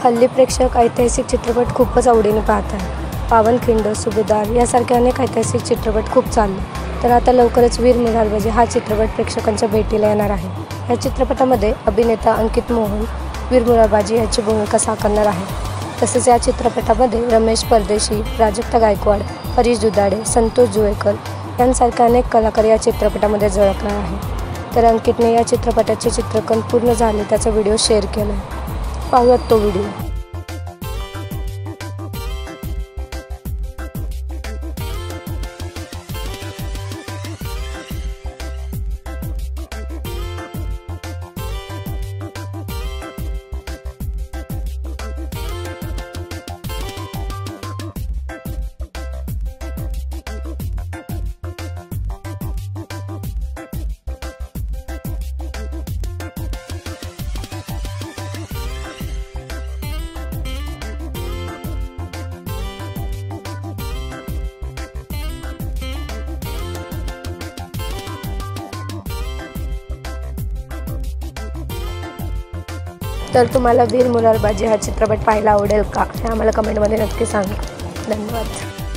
हल्ली प्रेक्षक ऐतिहासिक चित्रपट खूपच आवडीने पाहतात। पावनखिंड, सुभेदार यासारखे अनेक ऐतिहासिक चित्रपट खूप चालले, तर आता लवकरच वीर मोरारबाजी हा चित्रपट प्रेक्षकांच्या भेटीला येणार आहे। या चित्रपटामध्ये अभिनेता अंकित मोहन वीर मोरारबाजी याची भूमिका साकारणार आहे। तसेच या चित्रपटामध्ये रमेश परदेशी, प्राजक्ता गायकवाड, हरीश दुधाडे, संतोष जुवेकर यांसारखे अनेक कलाकार या चित्रपटामध्ये झळकणार आहेत। तर अंकितने या चित्रपटाचे चित्रीकरण पूर्ण झाले त्याचा व्हिडिओ शेअर केला आहे। पाहूयात तो व्हिडिओ। तर तुम्हाला वीर मोरारबाजी हा चित्रपट पाहायला आवडेल का हे आम्हाला कमेंटमध्ये नक्की सांगा। धन्यवाद।